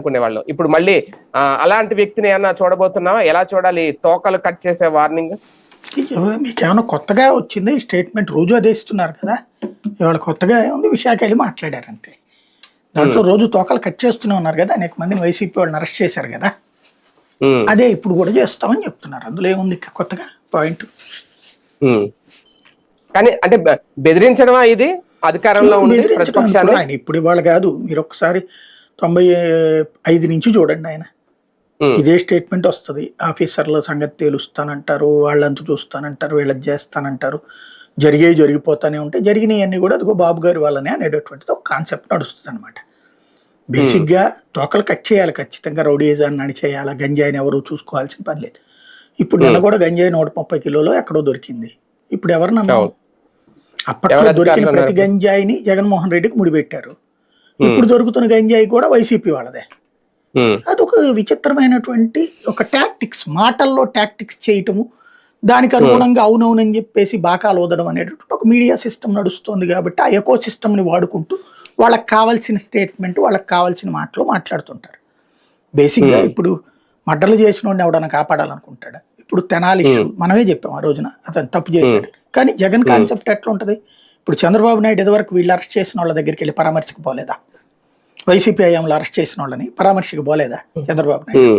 అనుకునేవాళ్ళు. ఇప్పుడు మళ్ళీ అలాంటి వ్యక్తిని ఏమన్నా చూడబోతున్నావా? ఎలా చూడాలి? తోకలు కట్ చేసే వార్నింగ్? మీకేమైనా కొత్తగా వచ్చింది స్టేట్మెంట్? రోజు అదే ఇస్తున్నారు కదా. ఇవాళ కొత్తగా ఏముంది, విశాఖ వెళ్ళి మాట్లాడారు అంతే. దాంట్లో రోజు తోకలు కట్ చేస్తూనే ఉన్నారు కదా, అనేక మందిని వైసీపీ వాళ్ళని అరెస్ట్ చేశారు కదా. అదే ఇప్పుడు కూడా చేస్తామని చెప్తున్నారు. అందులో ఏముంది కొత్తగా పాయింట్? కానీ అంటే బెదిరించడమా ఇది? అధికారంలో ఆయన ఇప్పుడు ఇవాళ కాదు, మీరు ఒకసారి 95 నుంచి చూడండి. ఆయన ఇదే స్టేట్మెంట్ వస్తుంది. ఆఫీసర్ల సంగతి తేలుస్తానంటారు, వాళ్ళంతా చూస్తానంటారు, వీళ్ళకి చేస్తానంటారు, జరిగిపోతానే ఉంటాయి. జరిగినవన్నీ కూడా అదిగో బాబు గారి వాళ్ళనే అనేటటువంటిది ఒక కాన్సెప్ట్ నడుస్తుంది అనమాట. బేసిక్గా తోకలు కట్ చేయాలి ఖచ్చితంగా. రౌడీజాన్ని నడిచేయాలి. గంజాయిని ఎవరు చూసుకోవాల్సిన పని లేదు. ఇప్పుడు నిన్న కూడా గంజాయి 130 కిలోలు ఎక్కడో దొరికింది. ఇప్పుడు ఎవరు నమ్మాలి? అప్పట్లో దొరికిన ప్రతి గంజాయిని జగన్మోహన్ రెడ్డికి ముడిపెట్టారు. ఇప్పుడు దొరుకుతున్న గంజాయి కూడా వైసీపీ వాళ్ళదే. అదొక విచిత్రమైనటువంటి ఒక టాక్టిక్స్, మాటల్లో టాక్టిక్స్ చేయటము, దానికి అనుగుణంగా అవునవునని చెప్పేసి బాకాలు ఓదడం అనేటటువంటి ఒక మీడియా సిస్టమ్ నడుస్తుంది. కాబట్టి ఆ ఎకో సిస్టమ్ని వాడుకుంటూ వాళ్ళకి కావాల్సిన స్టేట్మెంట్, వాళ్ళకి కావాల్సిన మాటలు మాట్లాడుతుంటారు. బేసిక్గా ఇప్పుడు మర్డర్లు చేసిన వాడిని ఎవడన్నా కాపాడాలనుకుంటాడా? ఇప్పుడు తెనాలి ఇష్యూ మనమే చెప్పాం ఆ రోజున, అతను తప్పు చేశాడు. కానీ జగన్ కాన్సెప్ట్ ఎట్లా ఉంటుంది? ఇప్పుడు చంద్రబాబు నాయుడు ఇదివరకు వీళ్ళు అరెస్ట్ చేసిన వాళ్ళ దగ్గరికి వెళ్ళి పరామర్శకు పోలేదా? వైసీపీ హయాంలో అరెస్ట్ చేసిన వాళ్ళని పరామర్శకు పోలేదా చంద్రబాబు నాయుడు?